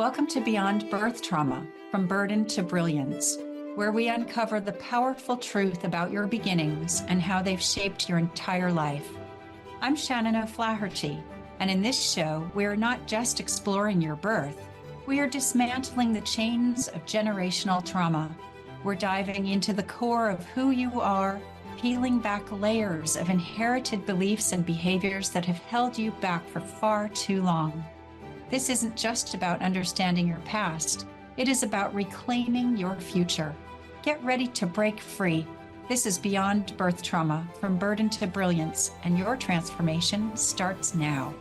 Welcome to Beyond Birth Trauma, From Burden to Brilliance, where we uncover the powerful truth about your beginnings and how they've shaped your entire life. I'm Shannon O'Flaherty, and in this show, we are not just exploring your birth, we are dismantling the chains of generational trauma. We're diving into the core of who you are, peeling back layers of inherited beliefs and behaviors that have held you back for far too long. This isn't just about understanding your past. It is about reclaiming your future. Get ready to break free. This is Beyond Birth Trauma, From Burden to Brilliance, and your transformation starts now.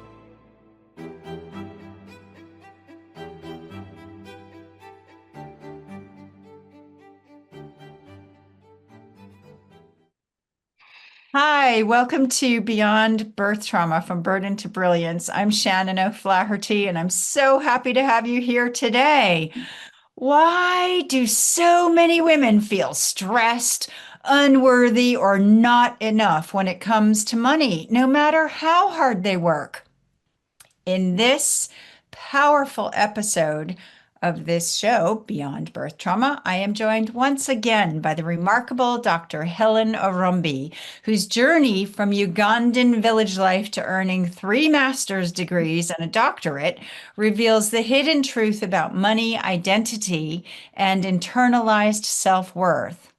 Hi, welcome to Beyond Birth Trauma, From Burden to Brilliance. I'm Shannon O'Flaherty, and I'm so happy to have you here today. Why do so many women feel stressed, unworthy, or not enough when it comes to money, no matter how hard they work? In this powerful episode of this show, Beyond Birth Trauma, I am joined once again by the remarkable Dr. Helen Orombi, whose journey from Ugandan village life to earning 3 master's degrees and a doctorate reveals the hidden truth about money, identity, and internalized self-worth.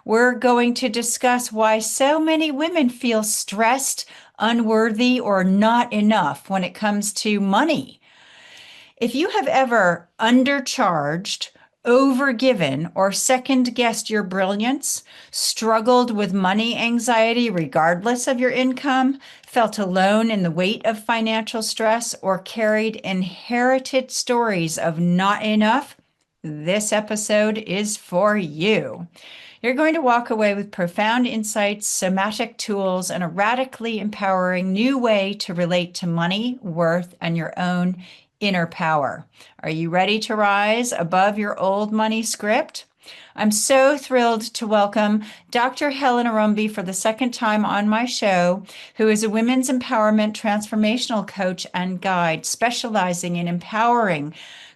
We're going to discuss why so many women feel stressed, unworthy, or not enough when it comes to money. If you have ever undercharged, overgiven, or second-guessed your brilliance, struggled with money anxiety regardless of your income, felt alone in the weight of financial stress, or carried inherited stories of not enough, this episode is for you. You're going to walk away with profound insights, somatic tools, and a radically empowering new way to relate to money, worth, and your own inner power. Are you ready to rise above your old money script? I'm so thrilled to welcome Dr. Helen Orombi for the second time on my show, who is a women's empowerment transformational coach and guide specializing in empowering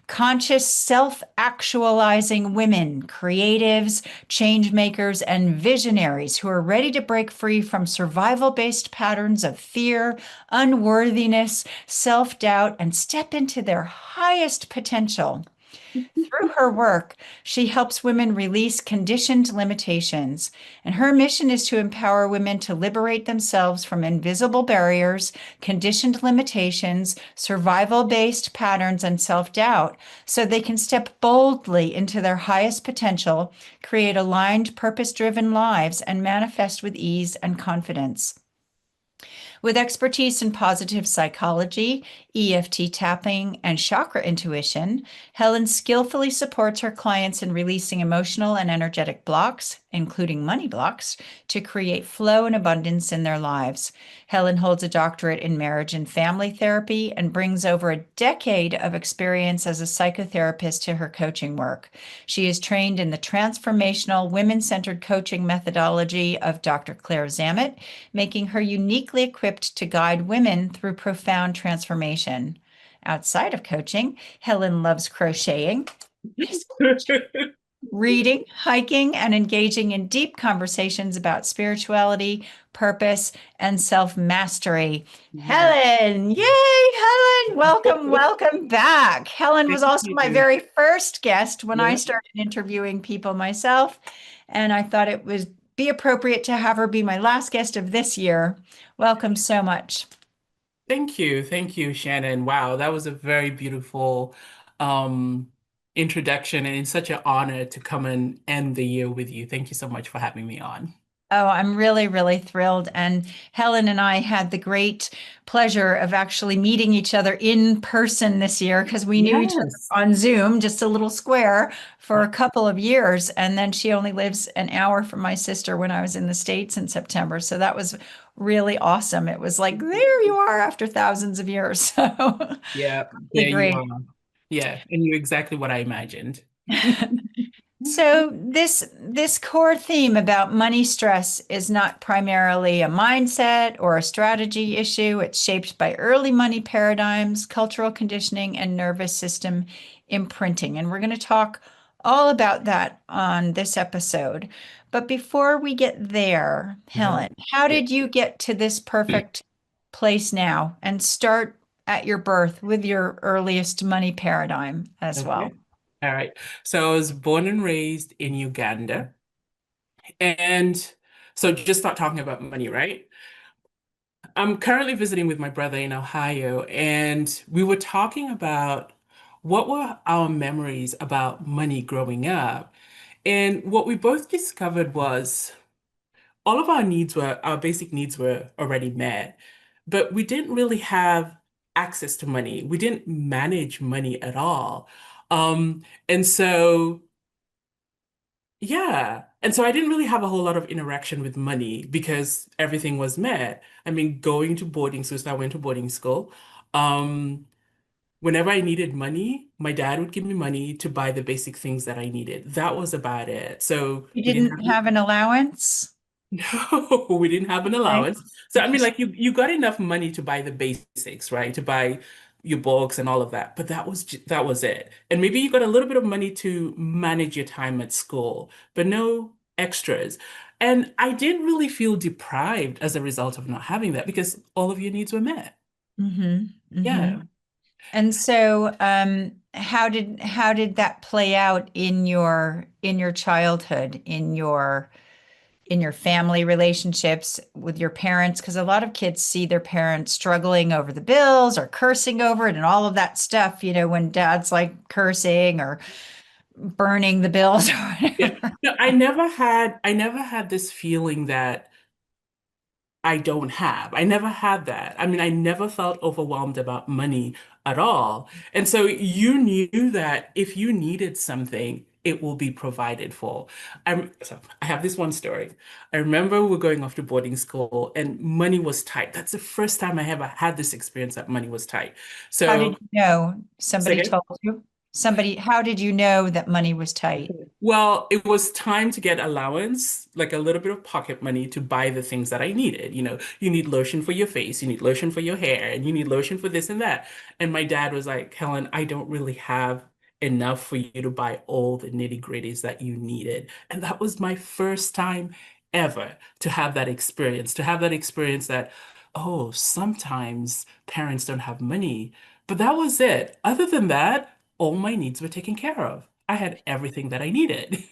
conscious, self-actualizing women, creatives, change makers, and visionaries who are ready to break free from survival-based patterns of fear, unworthiness, self-doubt, and step into their highest potential. Through her work, she helps women release conditioned limitations, and her mission is to empower women to liberate themselves from invisible barriers, conditioned limitations, survival-based patterns, and self-doubt, so they can step boldly into their highest potential, create aligned, purpose-driven lives, and manifest with ease and confidence. With expertise in positive psychology, EFT tapping, and chakra intuition, Helen skillfully supports her clients in releasing emotional and energetic blocks, including money blocks, to create flow and abundance in their lives. Helen holds a doctorate in marriage and family therapy and brings over a decade of experience as a psychotherapist to her coaching work. She is trained in the transformational, women-centered coaching methodology of Dr. Claire Zammit, making her uniquely equipped to guide women through profound transformation. Outside of coaching, Helen loves crocheting, reading, hiking, and engaging in deep conversations about spirituality, purpose, and self-mastery. Helen, yay, Helen, welcome back. Helen was also my very first guest when I started interviewing people myself, and I thought it would be appropriate to have her be my last guest of this year. Welcome so much. Thank you, Shannon. Wow, that was a very beautiful introduction, and it's such an honor to come and end the year with you. Thank you so much for having me on. Oh, I'm really, really thrilled. And Helen and I had the great pleasure of actually meeting each other in person this year because we knew each other Yes. on Zoom, just a little square, for a couple of years. And then she only lives an hour from my sister when I was in the States in September. So that was really awesome. It was like, there you are after thousands of years. So Yeah, really there you great. are. Yeah, and you're exactly what I imagined. So this core theme about money stress is not primarily a mindset or a strategy issue. It's shaped by early money paradigms, cultural conditioning, and nervous system imprinting. And we're going to talk all about that on this episode. But before we get there, Uh-huh. Helen, how Yeah. did you get to this perfect place now and start at your birth with your earliest money paradigm as well? Okay. All right. So I was born and raised in Uganda. And so just start talking about money, right? I'm currently visiting with my brother in Ohio, and we were talking about what were our memories about money growing up. And what we both discovered was all of our basic needs were already met, but we didn't really have access to money. We didn't manage money at all. And so, yeah. And so I didn't really have a whole lot of interaction with money because everything was met. I mean, going to boarding school, so I went to boarding school. Um, Whenever I needed money, my dad would give me money to buy the basic things that I needed. That was about it. So You we didn't didn't have have an allowance? No, we didn't have an Okay. allowance. So I mean, like you got enough money to buy the basics, right? To buy your books and all of that. But that was it. And maybe you got a little bit of money to manage your time at school, but no extras. And I didn't really feel deprived as a result of not having that because all of your needs were met. Mm-hmm. Mm-hmm. Yeah. And so, how did that play out in your childhood, in your family relationships with your parents? Because a lot of kids see their parents struggling over the bills or cursing over it and all of that stuff, when dad's like cursing or burning the bills or Yeah. whatever. No, I never had this feeling that I don't have. I never had that. I mean, I never felt overwhelmed about money at all. And so you knew that if you needed something, it will be provided for. So I have this one story. I remember we're going off to boarding school and money was tight. That's the first time I ever had this experience that money was tight. How did So, you know? Somebody second. told you? How did you know that money was tight? Well, it was time to get allowance, like a little bit of pocket money to buy the things that I needed. You need lotion for your face, you need lotion for your hair, and you need lotion for this and that. And my dad was like, Helen, I don't really have enough for you to buy all the nitty-gritties that you needed. And that was my first time ever to have that experience that, oh, sometimes parents don't have money. But that was it. Other than that, all my needs were taken care of. I had everything that I needed.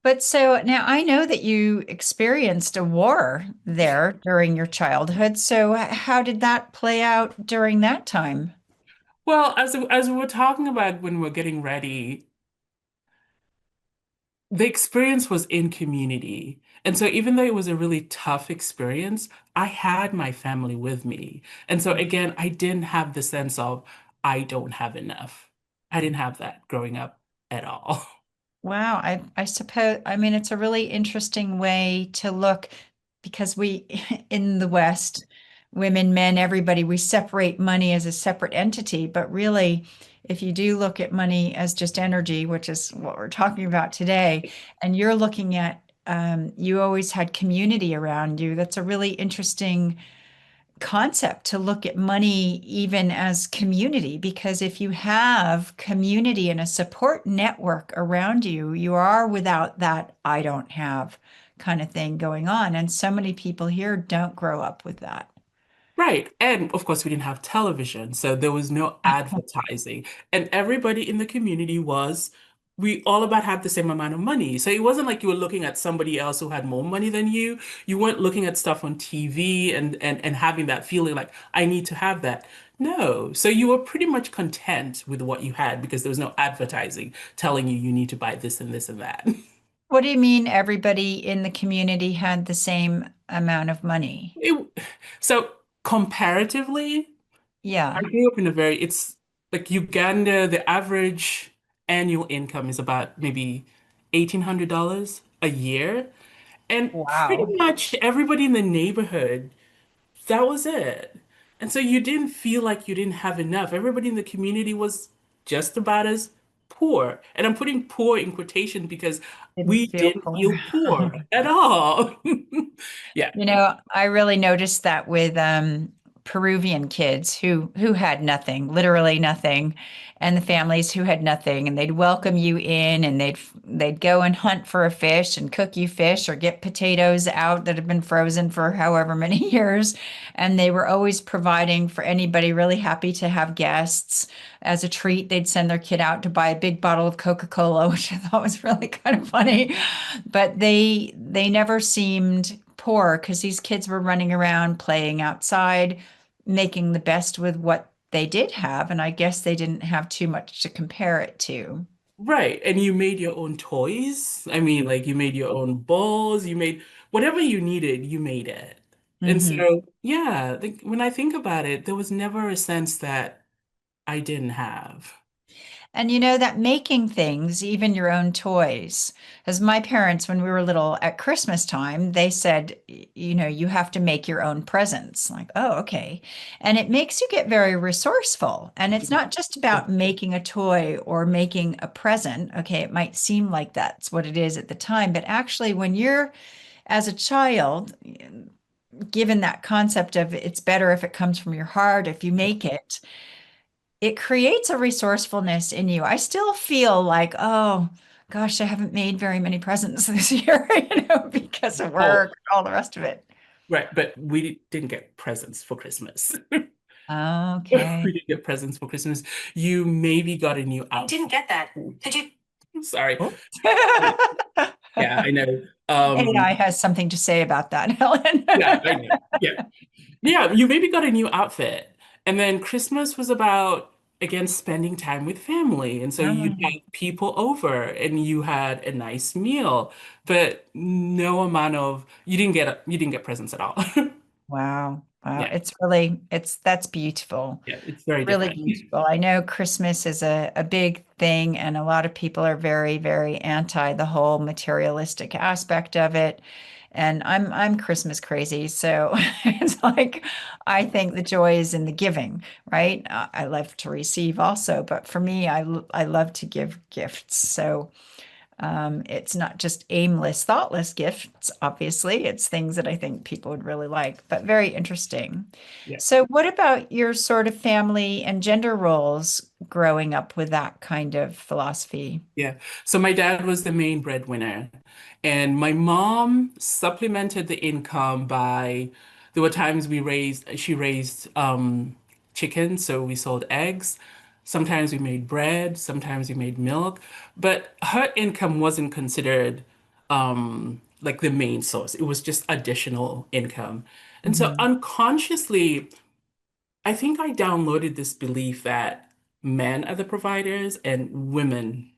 But so now I know that you experienced a war there during your childhood. So how did that play out during that time? Well, as we were talking about when we we're getting ready, the experience was in community. And so even though it was a really tough experience, I had my family with me. And so again, I didn't have the sense of I don't have enough. I didn't have that growing up at all. Wow, I suppose, I mean, it's a really interesting way to look because we in the West, women, men, everybody, we separate money as a separate entity. But really, if you do look at money as just energy, which is what we're talking about today, and you're looking at, you always had community around you. That's a really interesting concept to look at money even as community, because if you have community and a support network around you, you are without that I don't have kind of thing going on. And so many people here don't grow up with that. Right. And of course, we didn't have television, so there was no advertising. And everybody in the community we all about had the same amount of money. So it wasn't like you were looking at somebody else who had more money than you. You weren't looking at stuff on TV and having that feeling like, I need to have that. No. So you were pretty much content with what you had because there was no advertising telling you you need to buy this and this and that. What do you mean everybody in the community had the same amount of money? It, so comparatively, I Yeah. grew up in it's like Uganda, the average annual income is about maybe $1,800 a year. And pretty Wow. much everybody in the neighborhood, that was it. And so you didn't feel like you didn't have enough. Everybody in the community was just about as poor. And I'm putting poor in quotation because Didn't we feel didn't feel poor. poor at all. Yeah, I really noticed that with Peruvian kids who had nothing, literally nothing, and the families who had nothing, and they'd welcome you in, and they'd go and hunt for a fish and cook you fish or get potatoes out that had been frozen for however many years, and they were always providing for anybody really happy to have guests. As a treat, they'd send their kid out to buy a big bottle of Coca-Cola, which I thought was really kind of funny. But they never seemed poor because these kids were running around playing outside, making the best with what they did have, and I guess they didn't have too much to compare it to. right. And you made your own toys. I mean, like you made your own balls, you made whatever you needed, you made it. And Mhm. so, yeah, when I think about it, there was never a sense that I didn't have. And that making things, even your own toys, as my parents, when we were little at Christmas time, they said, you have to make your own presents. Like, oh, okay. And it makes you get very resourceful. And it's not just about making a toy or making a present. Okay, it might seem like that's what it is at the time, but actually, when you're as a child, given that concept of it's better if it comes from your heart, if you make it, it creates a resourcefulness in you. I still feel like, oh gosh, I haven't made very many presents this year, because of work Oh, and all the rest of it. right. But we didn't get presents for Christmas. Okay. We didn't get presents for Christmas. You maybe got a new outfit. Didn't get that. Did you? I'm sorry. Oops. Yeah, I know. AI has something to say about that, Helen. Yeah, I know. Yeah. Yeah, you maybe got a new outfit. And then Christmas was about, again, spending time with family. And so you Oh, had people over and you had a nice meal, but no amount of, you didn't get presents at all. wow. Wow. Yeah. That's beautiful. Yeah, it's very Really different. beautiful. I know Christmas is a big thing, and a lot of people are very, very anti the whole materialistic aspect of it. And I'm Christmas crazy. So it's like I think the joy is in the giving, right? I love to receive also, but for me, I love to give gifts. So it's not just aimless, thoughtless gifts, obviously. It's things that I think people would really like, but very interesting. Yeah. So, what about your sort of family and gender roles growing up with that kind of philosophy? Yeah. So my dad was the main breadwinner, and my mom supplemented the income by, there were times she raised chickens, so we sold eggs. Sometimes we made bread, sometimes we made milk, but her income wasn't considered like the main source. It was just additional income. And so Hmm. unconsciously, I think I downloaded this belief that men are the providers and women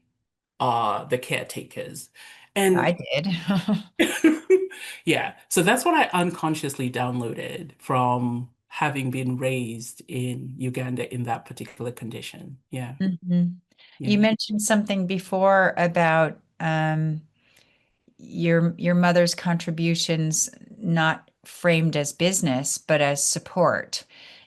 are the caretakers. I And did. yeah, so that's what I unconsciously downloaded from having been raised in Uganda in that particular condition. Yeah, Hmm. You yeah, mentioned something before about your mother's contributions not framed as business but as support,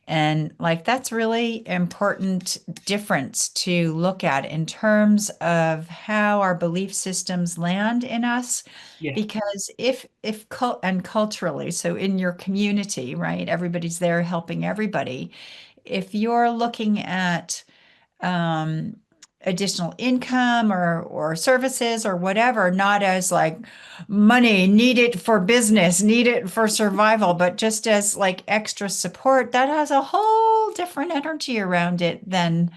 and like that's really important difference to look at in terms of how our belief systems land in us, yeah, because if cult and culturally, so in your community, right, everybody's there helping everybody. If you're looking at um, additional income or services or whatever, not as like money, need it for business, need it for survival, but just as like extra support, that has a whole different energy around it than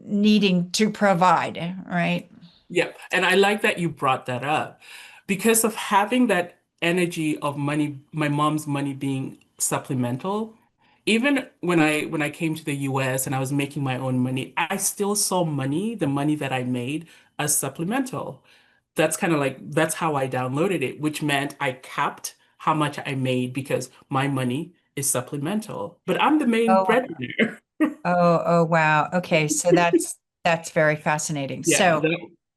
needing to provide, right? yeah. And I like that you brought that up because of having that energy of money, my mom's money being supplemental. Even when I came to the US and I was making my own money, I still saw money, the money that I made, as supplemental. That's kind of like that's how I downloaded it, which meant I capped how much I made because my money is supplemental. But I'm the main Oh, breadwinner. oh, wow. Okay, so that's very fascinating. Yeah, So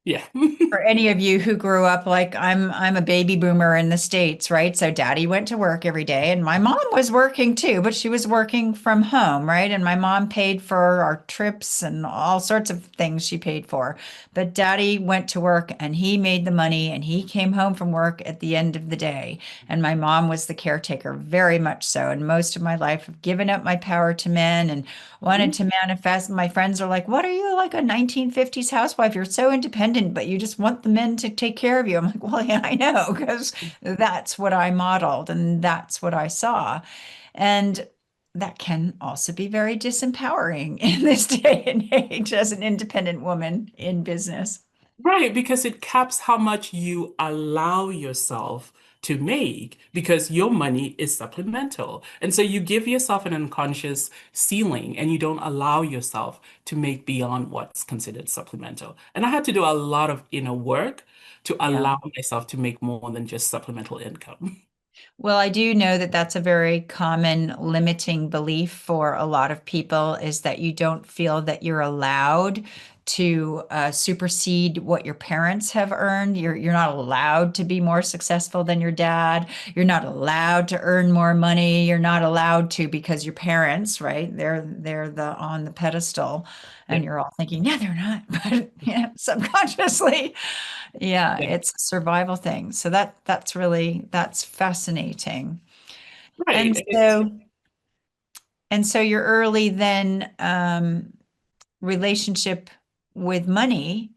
Yeah. For any of you who grew up like I'm a baby boomer in the States, right? So daddy went to work every day and my mom was working too, but she was working from home, right? And my mom paid for our trips and all sorts of things she paid for. But daddy went to work and he made the money and he came home from work at the end of the day. And my mom was the caretaker, very much so. And most of my life I've given up my power to men and wanted to manifest. My friends are like, "What are you like a 1950s housewife? You're so independent, but you just want the men to take care of you." I'm like, "Well, yeah, I know, because that's what I modeled and that's what I saw." And that can also be very disempowering in this day and age as an independent woman in business. Right, because it caps how much you allow yourself to make because your money is supplemental. And so you give yourself an unconscious ceiling and you don't allow yourself to make beyond what's considered supplemental. And I had to do a lot of inner work to Yeah. allow myself to make more than just supplemental income. Well, I do know that that's a very common limiting belief for a lot of people is that you don't feel that you're allowed to supersede what your parents have earned. You're not allowed to be more successful than your dad. You're not allowed to earn more money. You're not allowed to because your parents, right? They're the on the pedestal, Yeah. and you're all thinking, yeah, they're not, but yeah, subconsciously yeah, Yeah. it's a survival thing. So that's really that's fascinating. Right. And so your early then relationship with money,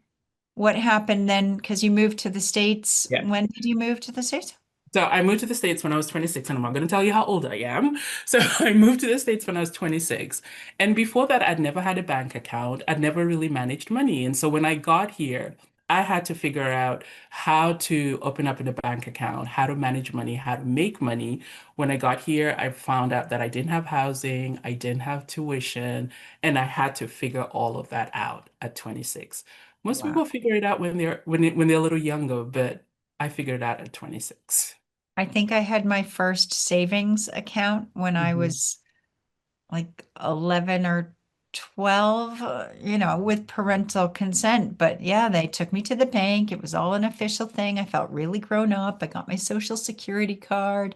what happened then? Because you moved to the States. Yeah. When did you move to the States? So I moved to the States when I was 26, and I'm not going to tell you how old I am. So I moved to the States when I was 26. And before that, I'd never had a bank account. I'd never really managed money. And so when I got here, I had to figure out how to open up a bank account, how to manage money, how to make money. When I got here, I found out that I didn't have housing, I didn't have tuition, and I had to figure all of that out at 26. Most Wow. people figure it out when they're a little younger, but I figured it out at 26. I think I had my first savings account when I Mhm. was like 11 or 12, with parental consent. But yeah, they took me to the bank. It was all an official thing. I felt really grown up. I got my social security card.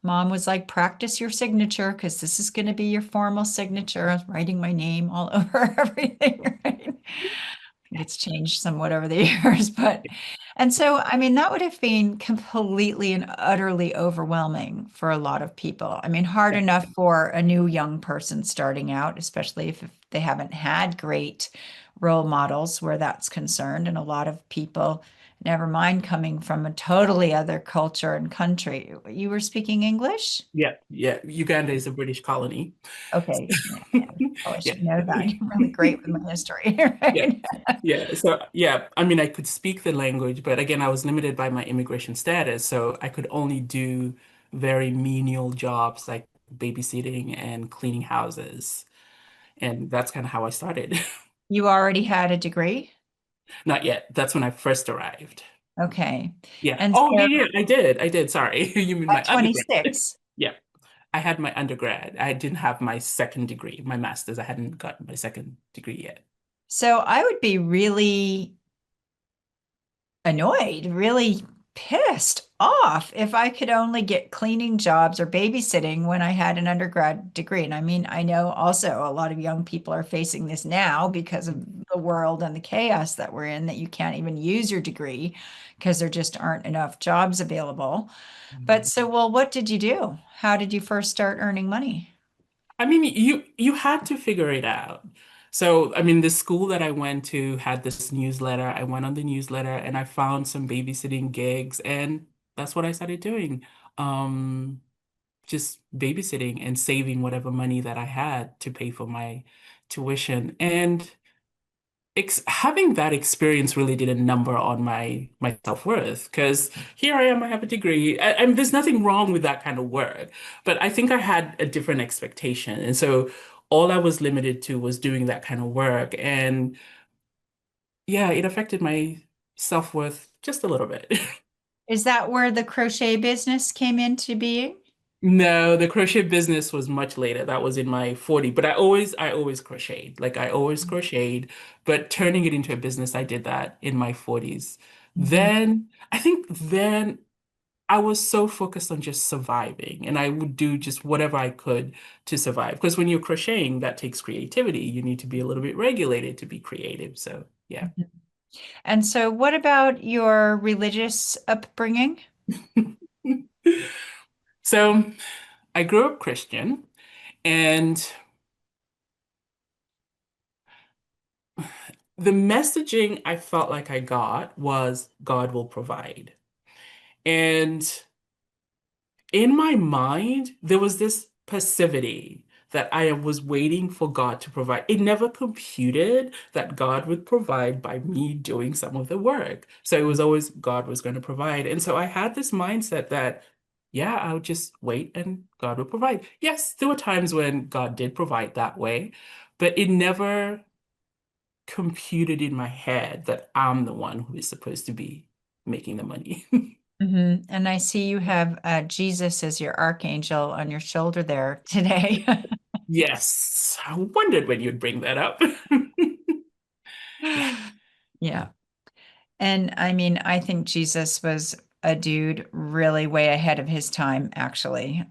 Mom was like, practice your signature because this is going to be your formal signature. I was writing my name all over everything, right? It's changed somewhat over the years, but and so I mean that would have been completely and utterly overwhelming for a lot of people. I mean, hard Yeah. enough for a new young person starting out, especially if they haven't had great role models where that's concerned. And a lot of people, never mind coming from a totally other culture and country. You were speaking English? Yeah, yeah. Uganda is a British colony. Okay. Yeah, yeah. Oh, I Yeah. should know that. I'm really great with my history, Yeah. right? Yeah. So, yeah, I mean, I could speak the language, but again, I was limited by my immigration status. So I could only do very menial jobs like babysitting and cleaning houses. And that's kind of how I started. You already had a degree? Not yet. That's when I first arrived. Okay. Yeah. And Oh, so yeah, yeah, I did. I did. Sorry. You mean my at undergrad? 26. Yeah. I had my undergrad. I didn't have my second degree, my master's. I hadn't gotten my second degree yet. So I would be really annoyed, really pissed off if I could only get cleaning jobs or babysitting when I had an undergrad degree. And I mean, I know also a lot of young people are facing this now because of the world and the chaos that we're in, that you can't even use your degree because there just aren't enough jobs available. But Mhm. so, well, what did you do? How did you first start earning money? I mean, you had to figure it out. So, I mean, the school that I went to had this newsletter. I went on the newsletter and I found some babysitting gigs, and that's what I started doing. Um, just babysitting and saving whatever money that I had to pay for my tuition. And ex having that experience really did a number on my self-worth because here I am, I have a degree, and there's nothing wrong with that kind of work, but I think I had a different expectation, and so all I was limited to was doing that kind of work, and yeah, it affected my self-worth just a little bit. Is that where the crochet business came into being? No, the crochet business was much later. That was in my 40s. But I always crocheted. Like I always crocheted, but turning it into a business, I did that in my 40s. Mhm. Then I was so focused on just surviving, and I would do just whatever I could to survive. Because when you're crocheting, that takes creativity. You need to be a little bit regulated to be creative. So, yeah. Mhm. And so, what about your religious upbringing? So, I grew up Christian, and the messaging I felt like I got was God will provide. And in my mind, there was this passivity that I was waiting for God to provide. It never computed that God would provide by me doing some of the work. So it was always God was going to provide. And so I had this mindset that, yeah, I would just wait and God would provide. Yes, there were times when God did provide that way, but it never computed in my head that I'm the one who is supposed to be making the money. And I see you have Jesus as your archangel on your shoulder there today. Yes, I wondered when you'd bring that up. Yeah, Yeah. And I mean, I think Jesus was a dude really way ahead of his time, actually.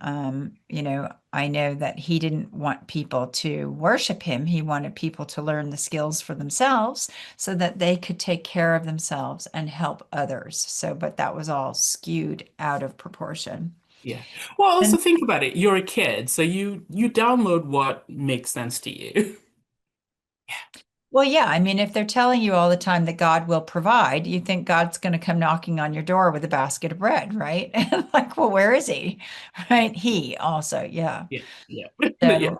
I know that he didn't want people to worship him. He wanted people to learn the skills for themselves so that they could take care of themselves and help others. So, but that was all skewed out of proportion. yeah. Well, also And think about it. You're a kid, so you download what makes sense to you. well, yeah, I mean, if they're telling you all the time that God will provide, you think God's going to come knocking on your door with a basket of bread, right? And like, well, where is he? Right? He also, yeah. Yeah, yeah. Yeah.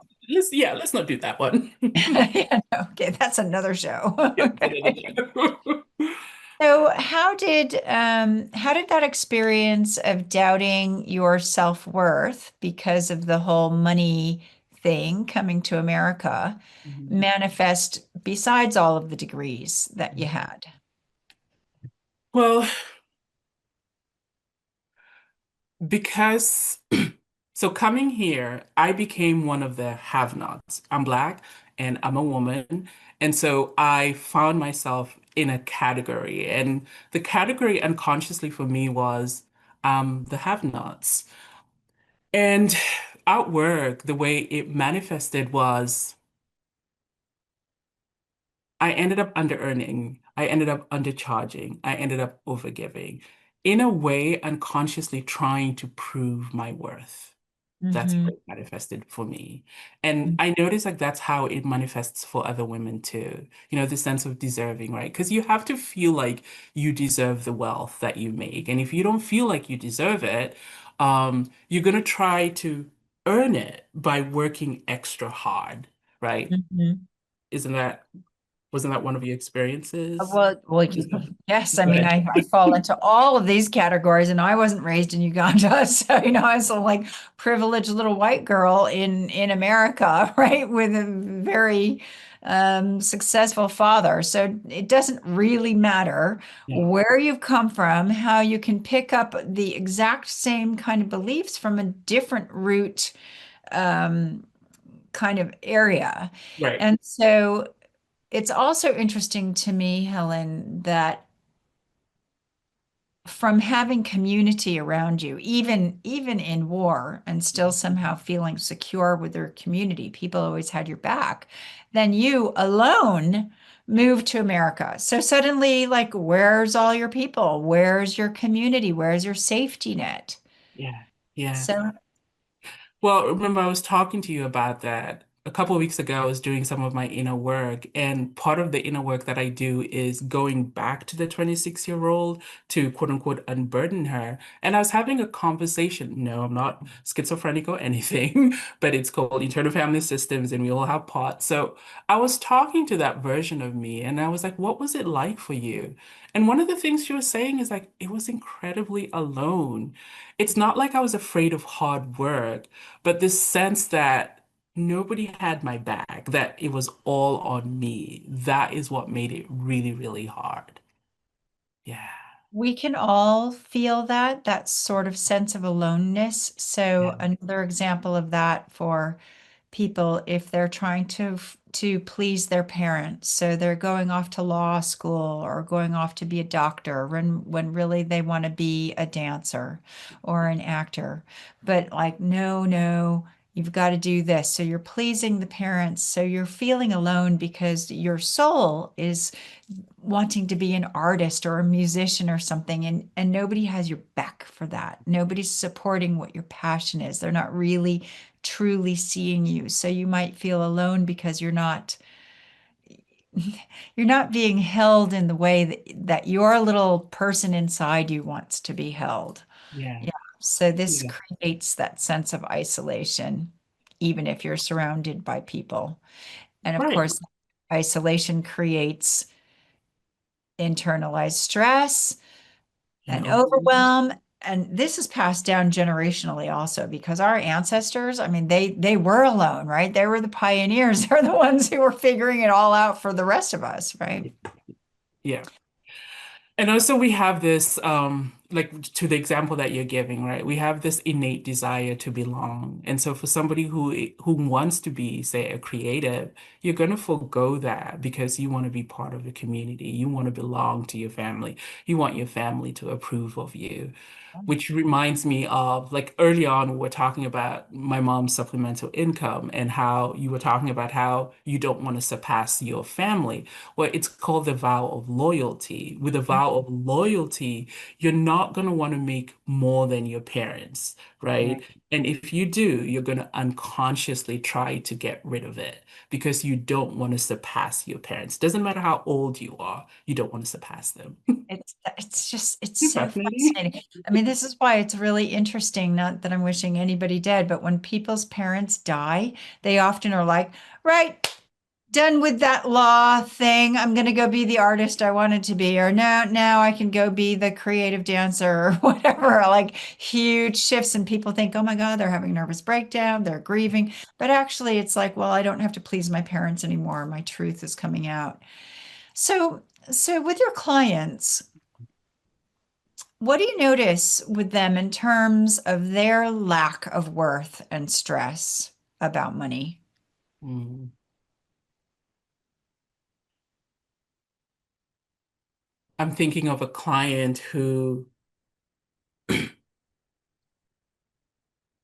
So, Let's not do that one. yeah, no, okay, that's another show. Yeah, Okay. So, how did that experience of doubting your self-worth because of the whole money thing coming to America Mhm. manifest besides all of the degrees that you had? Well, because so coming here, I became one of the have-nots. I'm black and I'm a woman. And so I found myself in a category. And the category unconsciously for me was the have-nots. And at work, the way it manifested was I ended up under earning. I ended up undercharging. I ended up overgiving. In a way, unconsciously trying to prove my worth. That's how Hmm. it manifested for me. And I notice like that's how it manifests for other women too. The sense of deserving, right? Because you have to feel like you deserve the wealth that you make. And if you don't feel like you deserve it, you're gonna try to earn it by working extra hard, right? Hmm. Isn't that, wasn't that one of your experiences? Well, yes. I Go mean, ahead. I fall into all of these categories, and I wasn't raised in Uganda, so I was a like privileged little white girl in America, right, with a very successful father. So it doesn't really matter Yeah, where you've come from, how you can pick up the exact same kind of beliefs from a different root um, kind of area, right. and so. It's also interesting to me, Helen, that from having community around you, even in war, and still somehow feeling secure with your community, people always had your back, then you alone moved to America. So suddenly, like, where's all your people? Where's your community? Where's your safety net? Yeah, yeah. So, Well, remember, I was talking to you about that a couple of weeks ago. I was doing some of my inner work, and part of the inner work that I do is going back to the 26-year-old to quote unquote unburden her. And I was having a conversation. No, I'm not schizophrenic or anything, but it's called internal family systems, and we all have parts. So I was talking to that version of me, and I was like, what was it like for you? And one of the things she was saying is like, it was incredibly alone. It's not like I was afraid of hard work, but this sense that nobody had my back, that it was all on me. That is what made it really, really hard. Yeah. We can all feel that sort of sense of aloneness. So Yeah. another example of that for people if they're trying to please their parents. So they're going off to law school or going off to be a doctor when really they want to be a dancer or an actor. But like, no, no, you've got to do this. So you're pleasing the parents. So you're feeling alone because your soul is wanting to be an artist or a musician or something and nobody has your back for that. Nobody's supporting what your passion is. They're not really truly seeing you. So you might feel alone because you're not being held in the way that your little person inside you wants to be held. Yeah. Yeah. So this Yeah. creates that sense of isolation, even if you're surrounded by people. And of Right. course, isolation creates internalized stress And and overwhelmed. overwhelm. And this is passed down generationally also because our ancestors, I mean, they were alone, right? They were the pioneers. They're the ones who were figuring it all out for the rest of us, right? Yeah. And also we have this, like to the example that you're giving, right? We have this innate desire to belong. And so for somebody who wants to be, say, a creative, you're going to forego that because you want to be part of a community. You want to belong to your family. You want your family to approve of you. Which reminds me of like early on, we were talking about my mom's supplemental income and how you were talking about how you don't want to surpass your family. Well, it's called the vow of loyalty. With a vow of loyalty, you're not going to want to make more than your parents, Right. right? And if you do, you're going to unconsciously try to get rid of it because you don't want to surpass your parents. Doesn't matter how old you are, you don't want to surpass them. It's just it's You're so fascinating. fascinating. I mean, this is why it's really interesting, not that I'm wishing anybody dead, but when people's parents die, they often are like, right, done with that law thing. I'm going to go be the artist I wanted to be, or now I can go be the creative dancer or whatever. Like huge shifts, and people think, oh my God, they're having a nervous breakdown, they're grieving. But actually, it's like, well, I don't have to please my parents anymore. My truth is coming out. So, so with your clients, what do you notice with them in terms of their lack of worth and stress about money? Mm. I'm thinking of a client who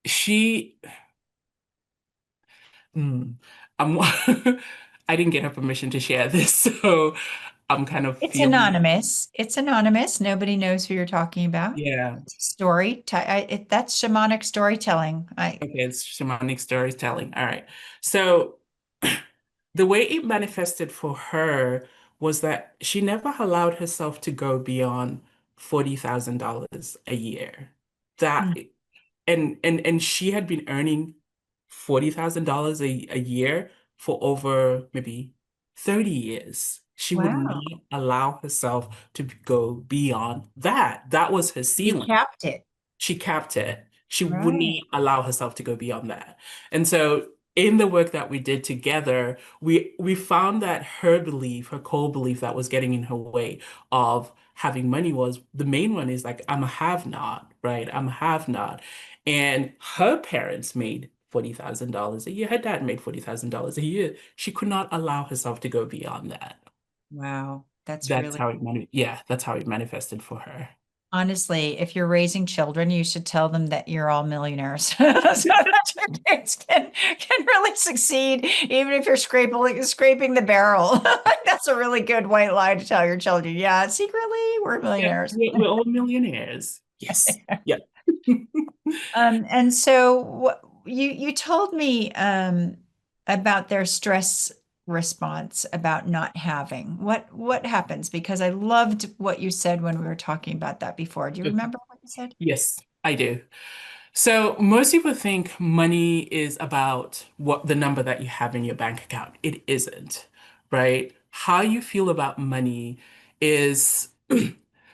she mm, I'm I didn't get her permission to share this, so I'm kind of It's feeling anonymous. It's anonymous. Nobody knows who you're talking about. yeah. It's a story. That's shamanic storytelling. Okay, it's shamanic storytelling. All right. So the way it manifested for her was that she never allowed herself to go beyond $40,000 a year. That Mm. and she had been earning $40,000 a year for over maybe 30 years. She would Wow. not allow herself to go beyond that. That was her You ceiling. capped it. She capped it. She Right. wouldn't allow herself to go beyond that. And so in the work that we did together, we found that her belief, her core belief that was getting in her way of having money was the main one is like, I'm a have-not, right? I'm a have-not. And her parents made $40,000 a year. Her dad made $40,000 a year. She could not allow herself to go beyond that. Wow. That's That's really how yeah, that's how it manifested for her. honestly, if you're raising children, you should tell them that you're all millionaires so that your kids can really succeed, even if you're scraping the barrel. That's a really good white lie to tell your children. Yeah, secretly, we're Yeah, millionaires. we're all millionaires. Yes. Yeah. And so you told me about their stress response about not having. What happens? Because I loved what you said when we were talking about that before. Do you Okay. remember what you said? Yes, I do. So most people think money is about what the number that you have in your bank account. It isn't, right? How you feel about money is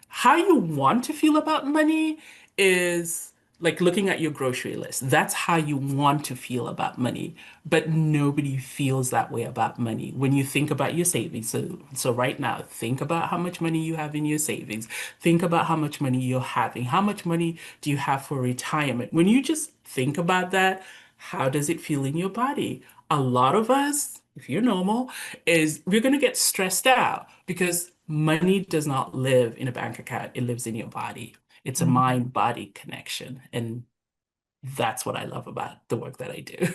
how you want to feel about money is like looking at your grocery list. That's how you want to feel about money, but nobody feels that way about money. When you think about your savings, so right now, think about how much money you have in your savings. Think about how much money you're having. How much money do you have for retirement? When you just think about that, how does it feel in your body? A lot of us, if you're normal, is we're going to get stressed out because money does not live in a bank account. It lives in your body. It's a Mhm. mind-body connection. And that's what I love about the work that I do.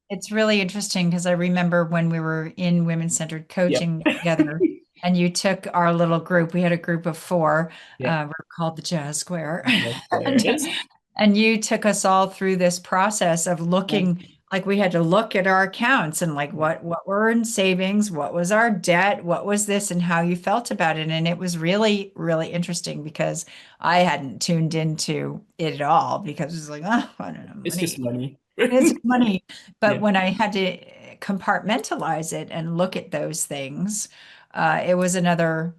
It's really interesting because I remember when we were in women-centered Yep. coaching together, and you took our little group. We had a group of four. Yeah. We're called the Jazz Square, Yes, there it and is. and you took us all through this process of looking. Like we had to look at our accounts and like what were in savings, what was our debt, what was this, and how you felt about it. And it was really, really interesting because I hadn't tuned into it at all because it was like, oh, I don't know, It's just money. money. It's money. But Yeah. when I had to compartmentalize it and look at those things, it was another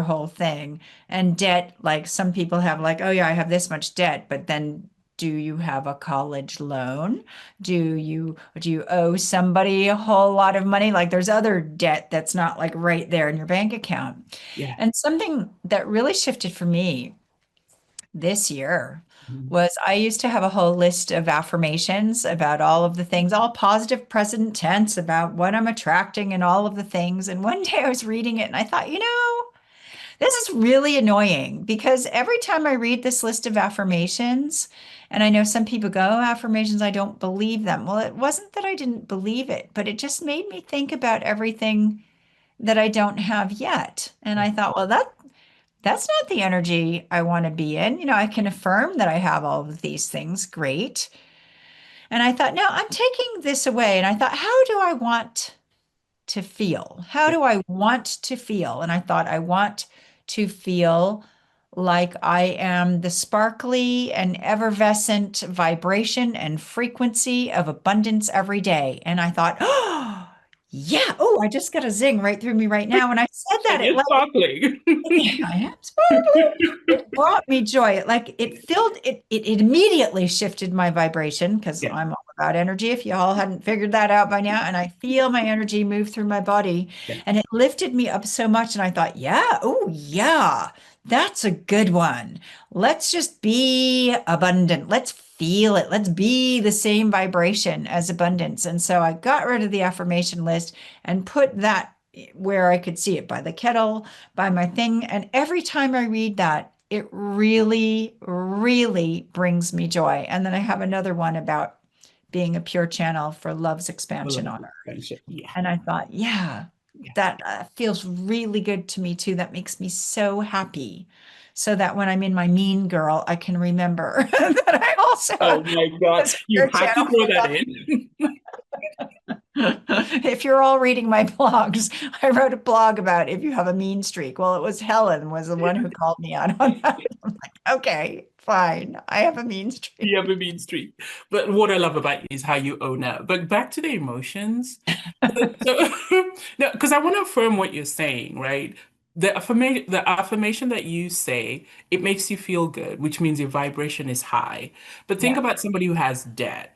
whole thing. And debt, like some people have like, oh yeah, I have this much debt, but then do you have a college loan? Do you owe somebody a whole lot of money? Like there's other debt that's not like right there in your bank account. Yeah. And something that really shifted for me this year Mhm. was I used to have a whole list of affirmations about all of the things, all positive present tense about what I'm attracting and all of the things. And one day I was reading it and I thought, this is really annoying because every time I read this list of affirmations, and I know some people go, "Oh, affirmations, I don't believe them." Well, it wasn't that I didn't believe it, but it just made me think about everything that I don't have yet. And Yeah. I thought, well, that's not the energy I want to be in. I can affirm that I have all of these things. Great. And I thought, no, I'm taking this away. And I thought, how do I want to feel? How Yeah. do I want to feel? And I thought, I want to feel like I am the sparkly and effervescent vibration and frequency of abundance every day. And I thought, oh, yeah. Oh, I just got a zing right through me right now. When I said that, And it you're like, sparkling. I am sparkly. It brought me joy. It immediately shifted my vibration because Yeah. I'm all about energy. If you all hadn't figured that out by now, and I feel my energy move through my body, Yeah. and it lifted me up so much. And I thought, yeah, oh yeah, that's a good one. Let's just be abundant. Let's feel it. Let's be the same vibration as abundance. And so I got rid of the affirmation list and put that where I could see it by the kettle by my thing. And every time I read that, it really, really brings me joy. And then I have another one about being a pure channel for love's Well, expansion love on is earth. friendship. Yeah. And I thought, yeah, Yeah. that feels really good to me too. That makes me so happy. So that when I'm in my mean girl, I can remember that I also Oh have my a God. You spirit had to channel throw for that love. in. If you're all reading my blogs, I wrote a blog about if you have a mean streak. Well, it was Helen was the one who called me out on that. I'm like, okay, fine. I have a mean You streak. have a mean streak. But what I love about you is how you own up. But back to the emotions. So, no, because I want to affirm what you're saying, right? The affirmation that you say, it makes you feel good, which means your vibration is high. But think Yeah. about somebody who has debt.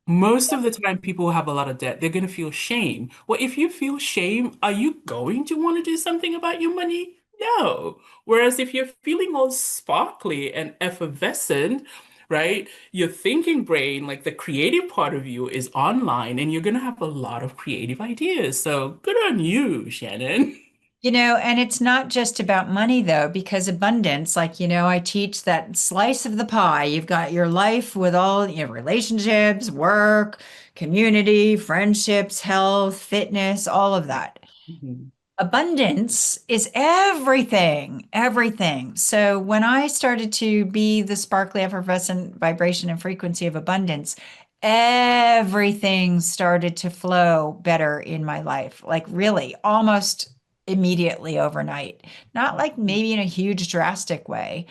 Most of the time, people who have a lot of debt, they're going to feel shame. Well, if you feel shame, are you going to want to do something about your money? No. Whereas if you're feeling all sparkly and effervescent, right, your thinking brain, like the creative part of you, is online and you're going to have a lot of creative ideas. So good on you, Shannon. And it's not just about money though, because abundance, like, I teach that slice of the pie. You've got your life with all your relationships, work, community, friendships, health, fitness, all of that. Mhm. Abundance is everything, everything. So when I started to be the sparkly, effervescent vibration and frequency of abundance, everything started to flow better in my life. Like really, almost. immediately overnight. Not like maybe in a huge drastic way,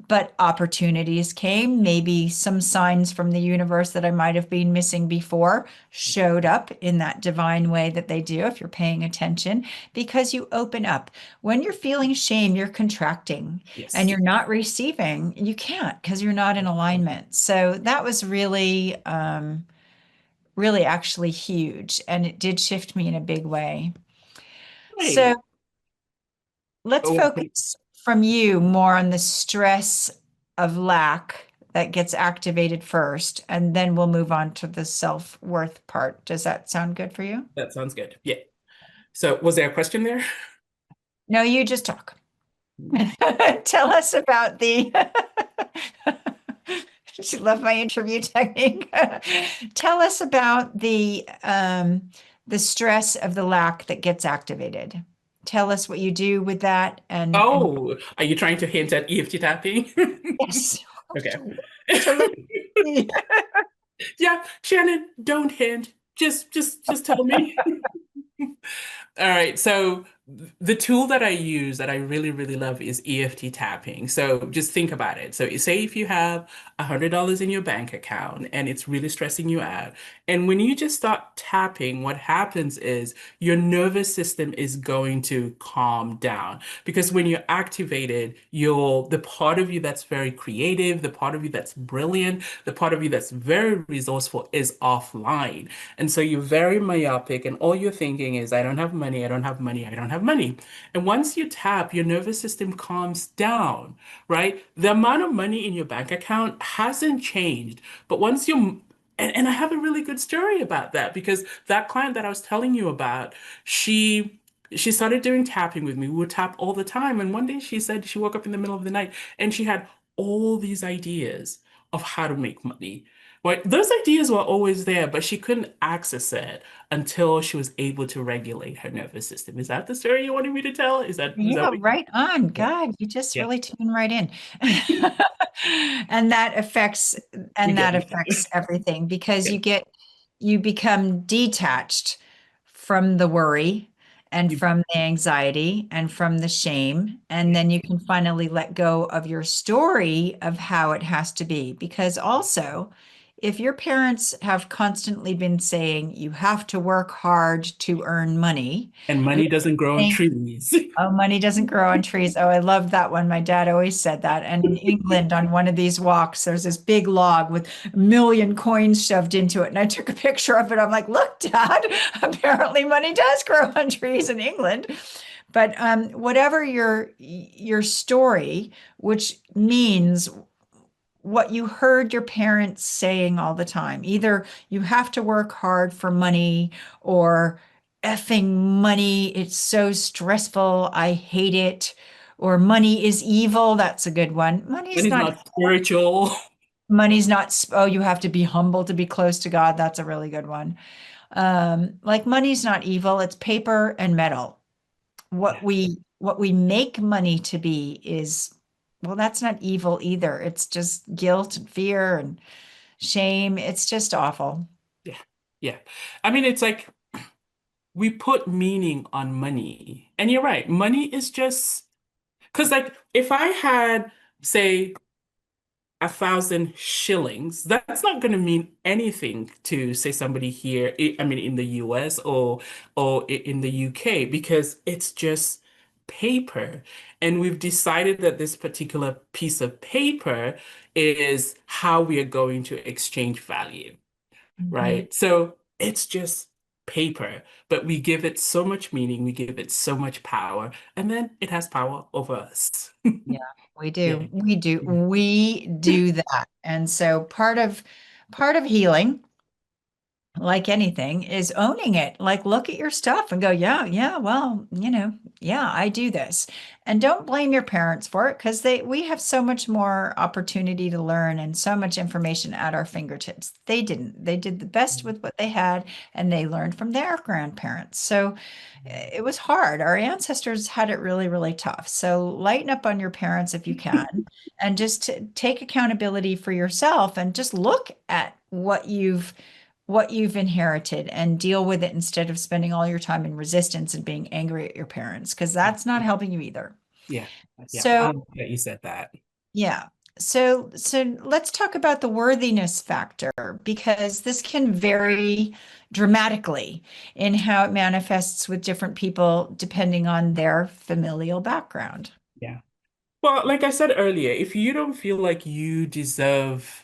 but opportunities came. Maybe some signs from the universe that I might have been missing before showed up in that divine way that they do if you're paying attention, because you open up. When you're feeling shame, you're contracting and Yes. you're not receiving. You can't because you're not in alignment. So that was really actually huge. And it did shift me in a big way. So Right. let's Oh, focus from you more on the stress of lack that gets activated first, and then we'll move on to the self-worth part. Does that sound good for you? that sounds good. Yeah. So was there a question there? No, you just talk. Tell us about the. She loved my interview technique. Tell us about the stress of the lack that gets activated. Tell us what you do with that, and Oh, are you trying to hint at EFT tapping? yes, Okay. absolutely. Yeah, Shannon, don't hint. Just tell me. All right. So the tool that I use that I really, really love is EFT tapping. So just think about it. So say if you have $100 in your bank account and it's really stressing you out, and when you just start tapping, what happens is your nervous system is going to calm down. Because when you're activated, the part of you that's very creative, the part of you that's brilliant, the part of you that's very resourceful is offline. And so you're very myopic, and all you're thinking is, I don't have money, I don't have money, I don't have money. And once you tap, your nervous system calms down, right? The amount of money in your bank account hasn't changed. But once you, and I have a really good story about that because that client that I was telling you about, she she started doing tapping with me. We would tap all the time. And one day she said she woke up in the middle of the night and she had all these ideas of how to make money. Right? Those ideas were always there, but she couldn't access it until she was able to regulate her nervous system. Is that the story you wanted me to tell? Is that Yeah, what right on. Yeah. God, you just Yeah. really tune right in. And that affects You and get that me. affects everything because Yeah. you become detached from the worry and You, from the anxiety and from the shame. And yeah. then you can finally let go of your story of how it has to be. Because also, if your parents have constantly been saying you have to work hard to earn money, And we money doesn't grow on trees. oh, money doesn't grow on trees. Oh, I love that one. My dad always said that. And in England, on one of these walks, there's this big log with a million coins shoved into it. And I took a picture of it. I'm like, look, Dad, apparently money does grow on trees in England. But whatever your story, which means what you heard your parents saying all the time. Either you have to work hard for money or effing money. It's so stressful. I hate it. Or money is evil. That's a good one. Money's not spiritual. Money's not, oh, you have to be humble to be close to God. That's a really good one. Like money's not evil. It's paper and metal. Yeah. What we make money to be is, well, that's not evil either. It's just guilt and fear and shame. It's just awful. Yeah. Yeah. I mean, it's like we put meaning on money. And you're right. Money is just because, like, if I had, say, 1,000 shillings, that's not going to mean anything to, say, somebody here, I mean, in the US or in the UK, because it's just paper. And we've decided that this particular piece of paper is how we are going to exchange value, Mhm. right? So it's just paper, but we give it so much meaning, we give it so much power, and then it has power over us. Yeah, we do. Yeah. We do. We do that. And so part of healing, like anything, is owning it. Like, look at your stuff and go, yeah, yeah, well, yeah, I do this. And don't blame your parents for it because we have so much more opportunity to learn and so much information at our fingertips. They didn't. They did the best with what they had and they learned from their grandparents. So it was hard. Our ancestors had it really, really tough. So lighten up on your parents if you can and just take accountability for yourself and just look at what you've what you've inherited and deal with it instead of spending all your time in resistance and being angry at your parents, because that's not helping you either. Yeah. Yeah. So, I like that you said that. yeah. So let's talk about the worthiness factor because this can vary dramatically in how it manifests with different people depending on their familial background. Yeah. Well, like I said earlier, if you don't feel like you deserve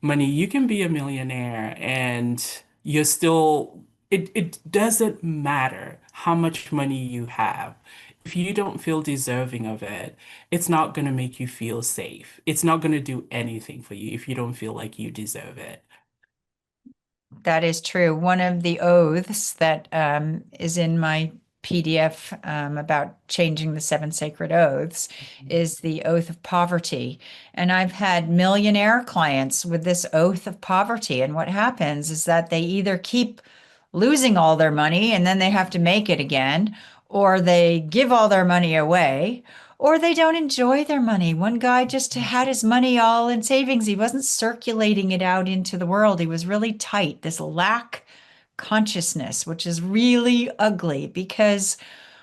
money, you can be a millionaire and you're still, it doesn't matter how much money you have. If you don't feel deserving of it, it's not going to make you feel safe. It's not going to do anything for you if you don't feel like you deserve it. That is true. One of the oaths that is in my PDF about changing the seven sacred oaths is the oath of poverty. And I've had millionaire clients with this oath of poverty. And what happens is that they either keep losing all their money and then they have to make it again, or they give all their money away, or they don't enjoy their money. One guy just had his money all in savings. He wasn't circulating it out into the world. He was really tight, this lack consciousness, which is really ugly because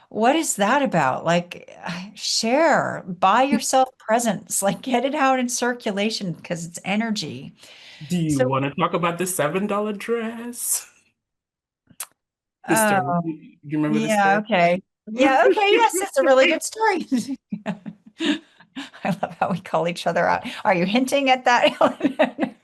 what is that about? Like, share, buy yourself presents, like get it out in circulation because it's energy. Do you So, want to talk about the $7 dress? The uh, story. You remember the yeah, story? okay. Yeah, okay. Yes, it's a really good story. I love how we call each other out. Are you hinting at that, Helen?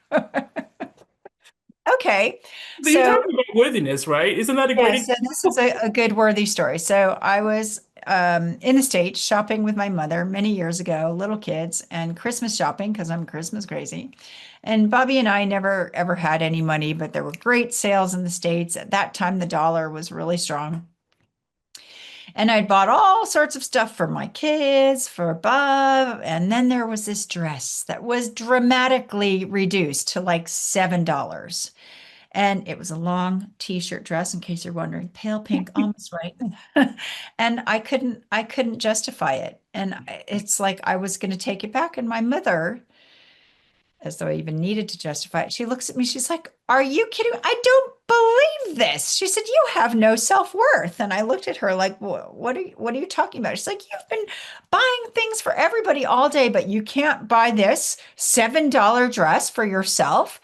Okay. So you're So, talking about worthiness, right? Isn't that a great yeah, so this is example? a good worthy story. So I was in the States shopping with my mother many years ago, little kids, and Christmas shopping because I'm Christmas crazy. And Bobby and I never ever had any money, but there were great sales in the States. At that time, the dollar was really strong. And I'd bought all sorts of stuff for my kids, for Bob. And then there was this dress that was dramatically reduced to like $7. And it was a long t-shirt dress, in case you're wondering, pale pink, almost right. And I couldn't justify it. And it's like I was going to take it back. And my mother, as though I even needed to justify it. She looks at me, she's like, "Are you kidding? I don't believe this." She said, "You have no self-worth." And I looked at her like, what are you talking about?" She's like, "You've been buying things for everybody all day, but you can't buy this $7 dress for yourself."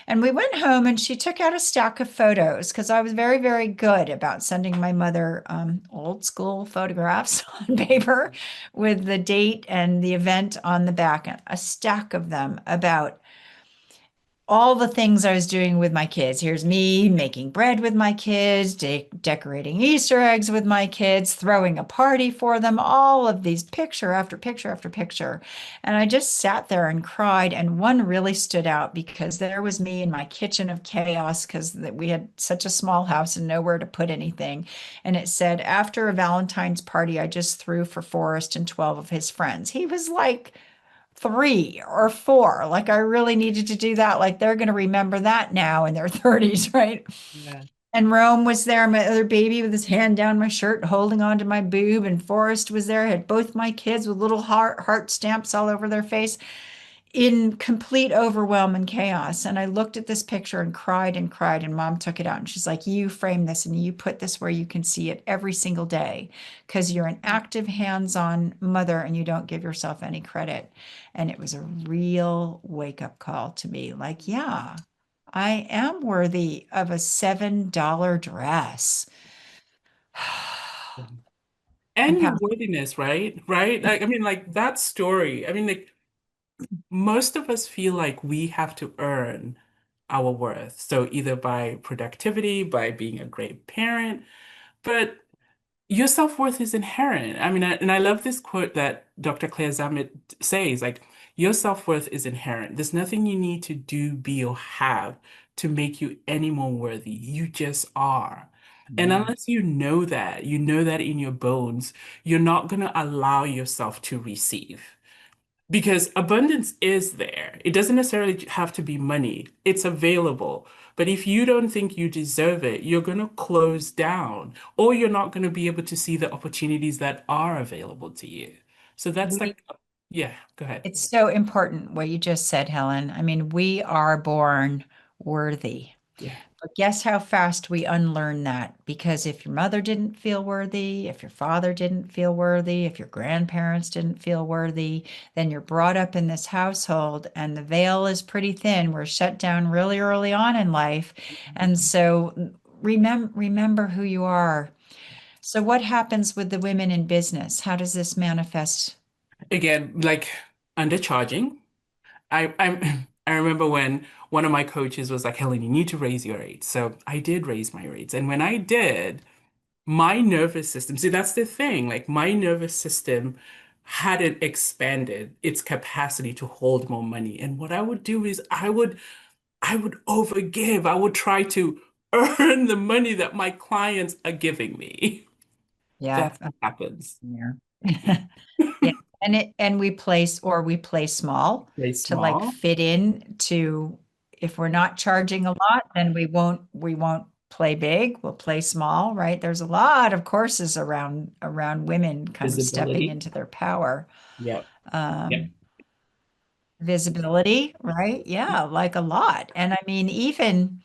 And we went home and she took out a stack of photos because I was very, very good about sending my mother old school photographs on paper with the date and the event on the back, a stack of them about all the things I was doing with my kids. Here's me making bread with my kids, decorating Easter eggs with my kids, throwing a party for them, all of these picture after picture after picture. And I just sat there and cried. And one really stood out because there was me in my kitchen of chaos because we had such a small house and nowhere to put anything. And it said, "After a Valentine's party I just threw for Forrest and 12 of his friends." He was like 3 or 4. Like I really needed to do that. Like they're going to remember that now in their 30s, right? Yeah. And Rome was there, my other baby with his hand down my shirt, holding onto my boob. And Forrest was there, had both my kids with little heart stamps all over their face in complete overwhelm and chaos. And I looked at this picture and cried and cried. And mom took it out and she's like, "You frame this and you put this where you can see it every single day because you're an active, hands on mother and you don't give yourself any credit." And it was a real wake up call to me like, yeah, I am worthy of a $7 dress. I'm And your past. worthiness, right? Right? Like, I mean, like that story. I mean, like most of us feel like we have to earn our worth. So either by productivity, by being a great parent, but your self-worth is inherent. I mean, and I love this quote that Dr. Claire Zammit says, like, your self-worth is inherent. There's nothing you need to do, be, or have to make you any more worthy. You just are. And Yeah. unless you know that in your bones, you're not going to allow yourself to receive. Because abundance is there. It doesn't necessarily have to be money. It's available. But if you don't think you deserve it, you're going to close down, or you're not going to be able to see the opportunities that are available to you. So that's We like, yeah, go ahead. It's so important what you just said, Helen. I mean, we are born worthy. Yeah. But guess how fast we unlearn that? Because if your mother didn't feel worthy, if your father didn't feel worthy, if your grandparents didn't feel worthy, then you're brought up in this household and the veil is pretty thin. We're shut down really early on in life. And so remember who you are. So what happens with the women in business? How does this manifest? Again, like undercharging. I remember when one of my coaches was like, Helen, you need to raise your rates. So I did raise my rates. And when I did, my nervous system, see, that's the thing, like my nervous system hadn't expanded its capacity to hold more money. And what I would do is I would overgive. I would try to earn the money that my clients are giving me. Yeah. That's what happens. Yeah. Yeah. And we play small Play to like small, fit in to if we're not charging a lot, then we won't play big. We'll play small, right? There's a lot of courses around women kind of stepping visibility. into their power. Yep. Yep. Um, Visibility, right? Yeah, like a lot. And I mean, even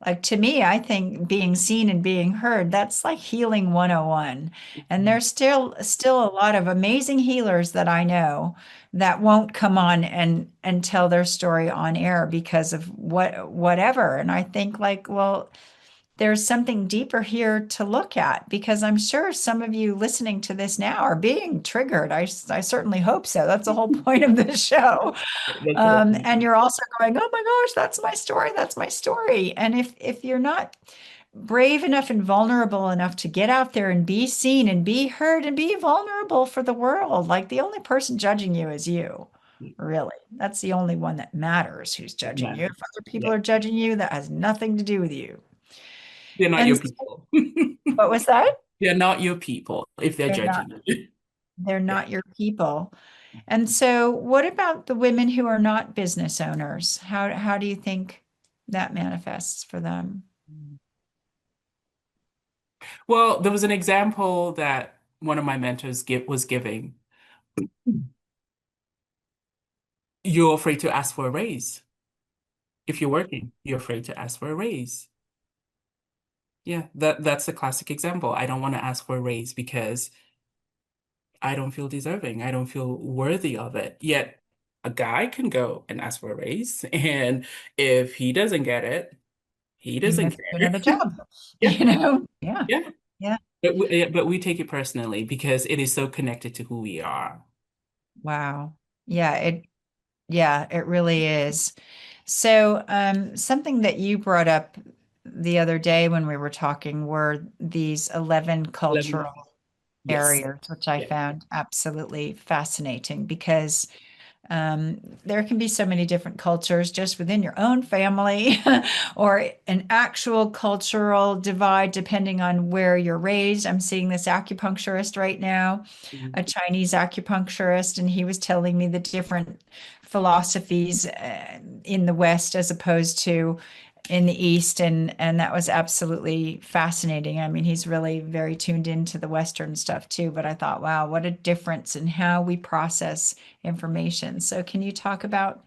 like to me, I think being seen and being heard, that's like healing 101. And there's still a lot of amazing healers that I know that won't come on and tell their story on air because of whatever. And I think like, well, there's something deeper here to look at because I'm sure some of you listening to this now are being triggered. I certainly hope so. That's the whole point of this show. That's what I And think. you're also going, oh my gosh, that's my story. That's my story. And if you're not brave enough and vulnerable enough to get out there and be seen and be heard and be vulnerable for the world, like the only person judging you is you. Really. That's the only one that matters who's That judging you. If matters. other people Yeah. are judging you, that has nothing to do with you. They're not And your people. what was that? They're not your people if they're They're not judging you. they're Yeah. not your people. And so what about the women who are not business owners? How do you think that manifests for them? Well, there was an example that one of my mentors was giving. You're afraid to ask for a raise. If you're working, you're afraid to ask for a raise. Yeah, that's a classic example. I don't want to ask for a raise because I don't feel deserving. I don't feel worthy of it. Yet a guy can go and ask for a raise, and if he doesn't get it, he Even doesn't if you're care. doing a job, Yeah, Yeah. yeah. Yeah. But we take it personally because it is so connected to who we are. Wow. Yeah, it really is. So, something that you brought up the other day when we were talking were these 11 11. cultural Yes. barriers, which I Yeah. found absolutely fascinating because there can be so many different cultures just within your own family or an actual cultural divide depending on where you're raised. I'm seeing this acupuncturist right now, Mhm. a Chinese acupuncturist, and he was telling me the different philosophies in the West as opposed to in the East, and that was absolutely fascinating. I mean, he's really very tuned into the Western stuff too, but I thought, wow, what a difference in how we process information. So can you talk about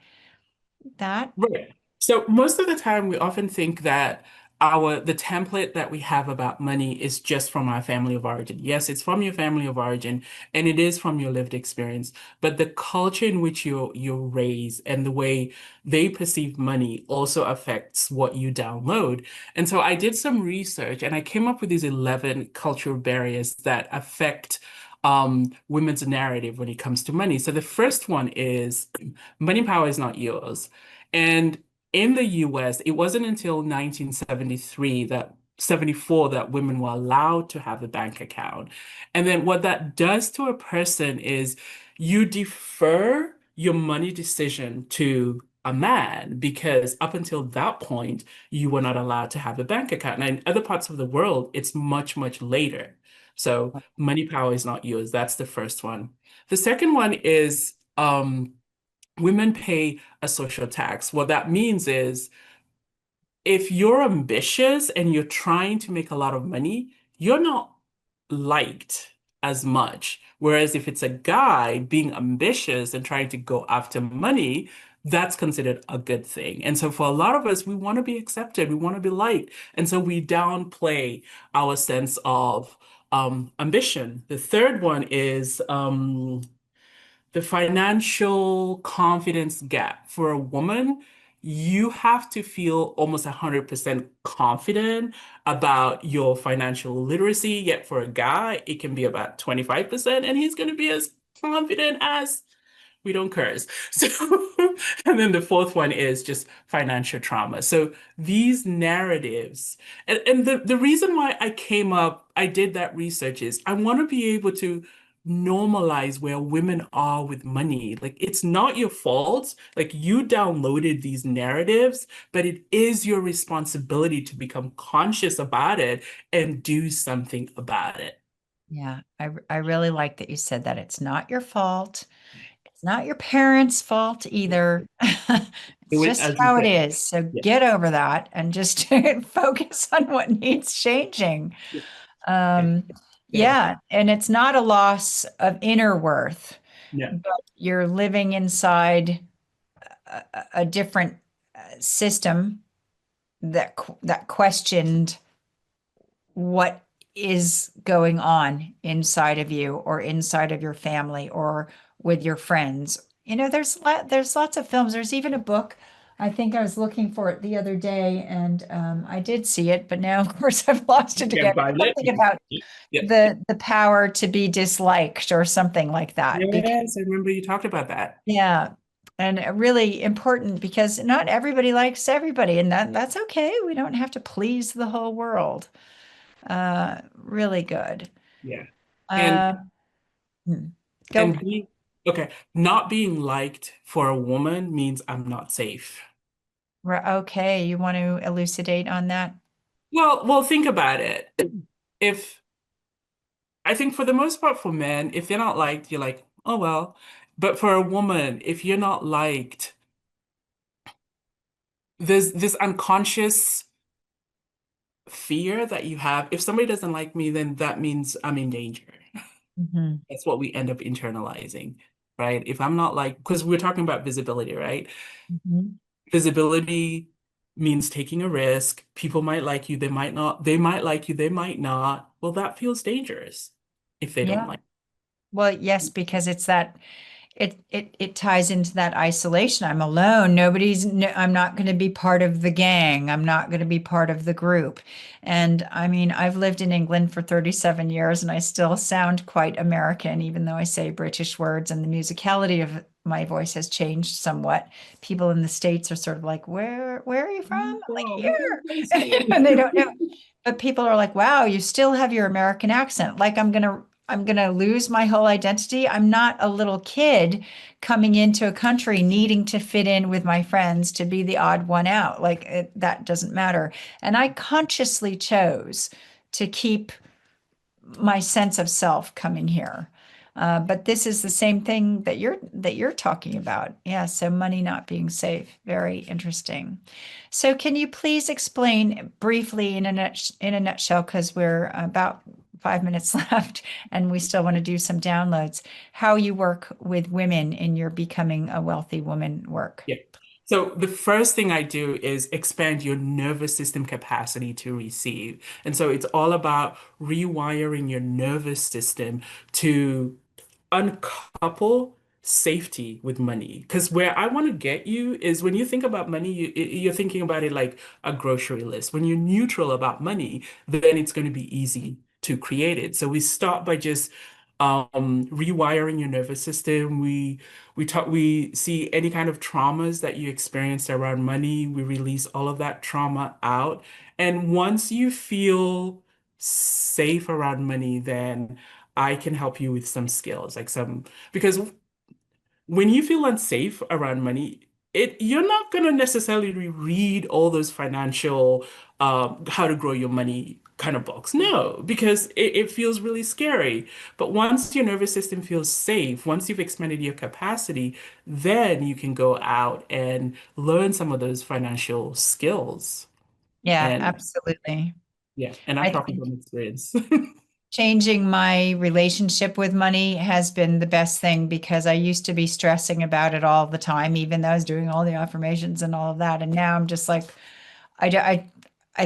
that? Right. So most of the time we often think that the template that we have about money is just from our family of origin. Yes, it's from your family of origin and it is from your lived experience, but the culture in which you're raised and the way they perceive money also affects what you download. And so I did some research and I came up with these 11 cultural barriers that affect women's narrative when it comes to money. So the first one is money power is not yours. And in the US, it wasn't until 1973 that 74 that women were allowed to have a bank account. And then what that does to a person is you defer your money decision to a man because up until that point, you were not allowed to have a bank account. And in other parts of the world, it's much, much later. So money power is not yours. That's the first one. The second one is women pay a social tax. What that means is if you're ambitious and you're trying to make a lot of money, you're not liked as much. Whereas if it's a guy being ambitious and trying to go after money, that's considered a good thing. And so for a lot of us, we want to be accepted, we want to be liked. And so we downplay our sense of ambition. The third one is the financial confidence gap. For a woman, you have to feel almost 100% confident about your financial literacy. Yet for a guy, it can be about 25%, and he's going to be as confident as we don't curse. So, and then the fourth one is just financial trauma. So these narratives, and the reason why I did that research is I want to be able to normalize where women are with money. Like it's not your fault. Like you downloaded these narratives, but it is your responsibility to become conscious about it and do something about it. Yeah, I really like that you said that. It's not your fault. It's not your parents' fault either. It's Do it just as you how it said. is. So Yeah. get over that and just focus on what needs changing. Yeah. Um, Yeah. yeah, and it's not a loss of inner worth, Yeah. but you're living inside a different system that questioned what is going on inside of you or inside of your family or with your friends. There's lots of films. There's even a book. I think I was looking for it the other day, and I did see it, but now, of course, I've lost You it again. can't find it. Something about Yeah. the power to be disliked or something like that. Because Yes, I remember you talked about that. yeah, and really important because not everybody likes everybody, and that's okay. We don't have to please the whole world. Really good. Yeah. And Uh, hmm. Go. and being okay, not being liked for a woman means I'm not safe. Okay, you want to elucidate on that? Well, think about it. If I think for the most part for men, if they're not liked, you're like, oh well. But for a woman, if you're not liked, there's this unconscious fear that you have. If somebody doesn't like me, then that means I'm in danger. Hmm. That's what we end up internalizing, right? If I'm not like, because we're talking about visibility, right? Hmm. Visibility means taking a risk. People might like you, they might not. They might like you, they might not. Well, that feels dangerous if they don't Yeah. like. Well, yes, because it's that it ties into that isolation. I'm alone. No, I'm not going to be part of the gang. I'm not going to be part of the group. And I mean, I've lived in England for 37 years and I still sound quite American, even though I say British words and the musicality of my voice has changed somewhat. People in the States are sort of like, where are you from? I'm like, Well, we can place here. you. And they don't know. But people are like, wow, you still have your American accent. Like I'm gonna lose my whole identity. I'm not a little kid coming into a country needing to fit in with my friends to be the odd one out. That doesn't matter. And I consciously chose to keep my sense of self coming here. But this is the same thing that you're talking about. Yeah, so money not being safe. Very interesting. So can you please explain briefly in a nutshell, because we're about 5 minutes left and we still want to do some downloads, how you work with women in your becoming a wealthy woman work? Yeah. So the first thing I do is expand your nervous system capacity to receive. And so it's all about rewiring your nervous system to uncouple safety with money. Because where I want to get you is when you think about money, you're thinking about it like a grocery list. When you're neutral about money, then it's going to be easy to create it. So we start by just rewiring your nervous system. We see any kind of traumas that you experienced around money. We release all of that trauma out. And once you feel safe around money, then I can help you with some skills, because when you feel unsafe around money, you're not gonna necessarily read all those financial, how to grow your money kind of books. No, because it feels really scary. But once your nervous system feels safe, once you've expanded your capacity, then you can go out and learn some of those financial skills. Yeah, And absolutely. yeah, and I'm I talking think from experience. changing my relationship with money has been the best thing because I used to be stressing about it all the time, even though I was doing all the affirmations and all of that. And now I'm just like, I, do- I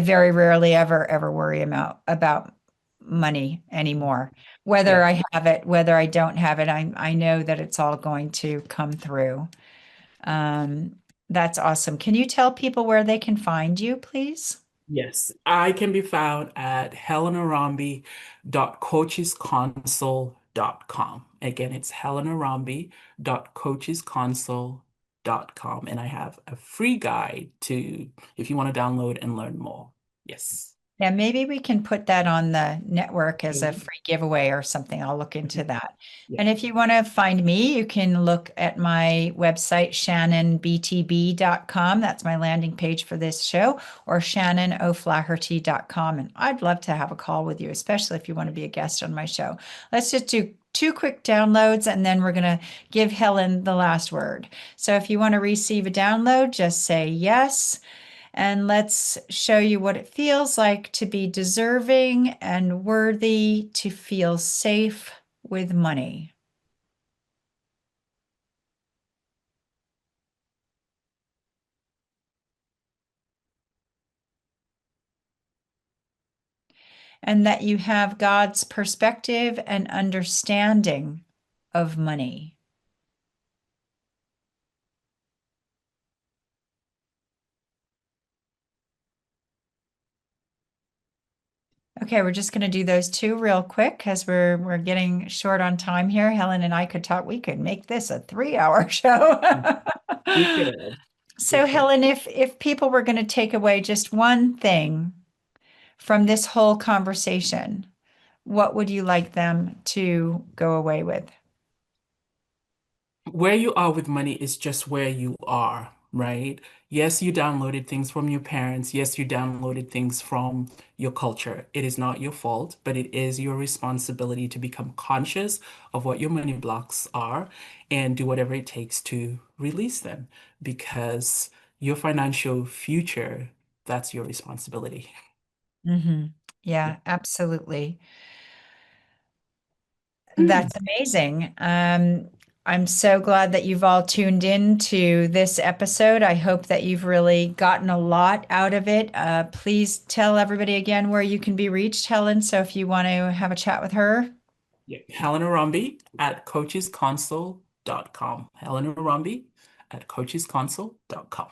very rarely ever worry about money anymore. Whether Yeah. I have it, whether I don't have it, I know that it's all going to come through. Um, that's awesome. Can you tell people where they can find you, please? Yes, I can be found at helenorombi.coachesconsole.com. Again, it's helenorombi.coachesconsole.com. And I have a free guide to if you want to download and learn more. Yes. Yeah, maybe we can put that on the network as a Mhm. free giveaway or something. I'll look into that. Yeah. And if you want to find me, you can look at my website, shannonbtb.com. That's my landing page for this show, or shannonoflaherty.com. And I'd love to have a call with you, especially if you want to be a guest on my show. Let's just do two quick downloads, and then we're going to give Helen the last word. So if you want to receive a download, just say yes. And let's show you what it feels like to be deserving and worthy, to feel safe with money. And that you have God's perspective and understanding of money. Okay, we're just going to do those two real quick because we're getting short on time here. Helen and I could talk. We could make this a 3-hour show. We could. We So, could. Helen, if people were going to take away just one thing from this whole conversation, what would you like them to go away with? Where you are with money is just where you are, right? Yes, you downloaded things from your parents. Yes, you downloaded things from your culture. It is not your fault, but it is your responsibility to become conscious of what your money blocks are and do whatever it takes to release them because your financial future, that's your responsibility. Hmm. Yeah. Yeah, absolutely. Mm. That's amazing. I'm so glad that you've all tuned in to this episode. I hope that you've really gotten a lot out of it. Please tell everybody again where you can be reached, Helen. So if you want to have a chat with her, Yeah. Helen Orombi at coachesconsole.com. Helen Orombi at coachesconsole.com.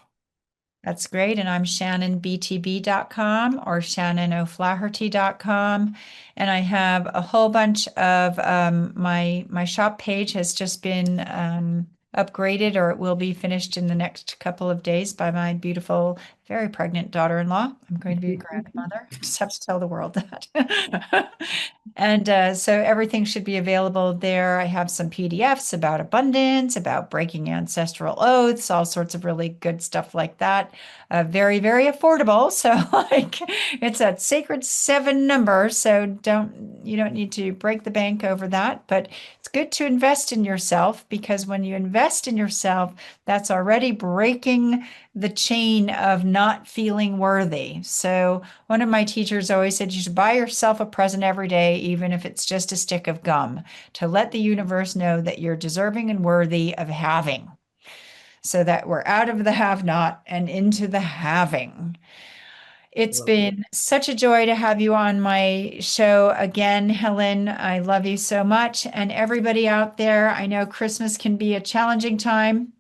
that's great. And I'm shannonbtb.com or shannonoflaherty.com. And I have a whole bunch of my shop page has just been upgraded, or it will be finished in the next couple of days by my beautiful, very pregnant daughter-in-law. I'm going to be a grandmother. Just have to tell the world that. And so everything should be available there. I have some PDFs about abundance, about breaking ancestral oaths, all sorts of really good stuff like that. Very, very affordable. So like it's a sacred 7 number. So you don't need to break the bank over that, but it's good to invest in yourself because when you invest in yourself, that's already breaking the chain of not feeling worthy. So one of my teachers always said you should buy yourself a present every day, even if it's just a stick of gum, to let the universe know that you're deserving and worthy of having, so that we're out of the have not and into the having. It's Love it. been such a joy to have you on my show again, Helen. I love you so much. And everybody out there, I know Christmas can be a challenging time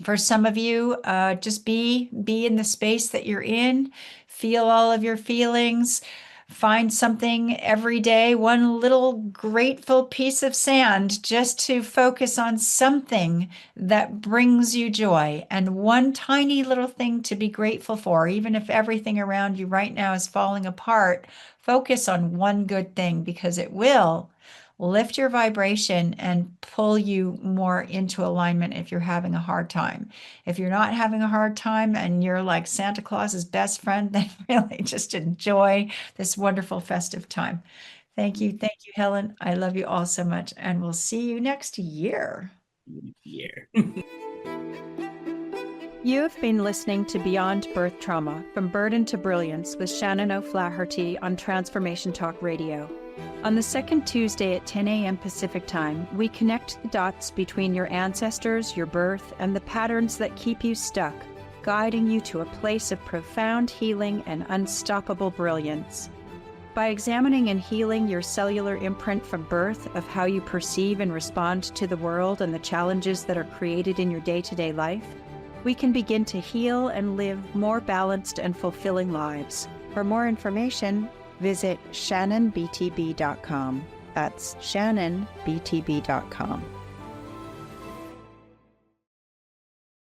for some of you. Just be in the space that you're in, feel all of your feelings, find something every day, one little grateful piece of sand, just to focus on something that brings you joy, and one tiny little thing to be grateful for. Even if everything around you right now is falling apart, focus on one good thing because it will lift your vibration and pull you more into alignment if you're having a hard time. If you're not having a hard time and you're like Santa Claus's best friend, then really just enjoy this wonderful festive time. Thank you. Thank you, Helen. I love you all so much, and we'll see you next year. Yeah. You have been listening to Beyond Birth Trauma, From Burden to Brilliance with Shannon O'Flaherty on Transformation Talk Radio. On the second Tuesday at 10 a.m. Pacific Time, we connect the dots between your ancestors, your birth, and the patterns that keep you stuck, guiding you to a place of profound healing and unstoppable brilliance. By examining and healing your cellular imprint from birth of how you perceive and respond to the world and the challenges that are created in your day-to-day life, we can begin to heal and live more balanced and fulfilling lives. For more information, visit shannonbtb.com. That's shannonbtb.com.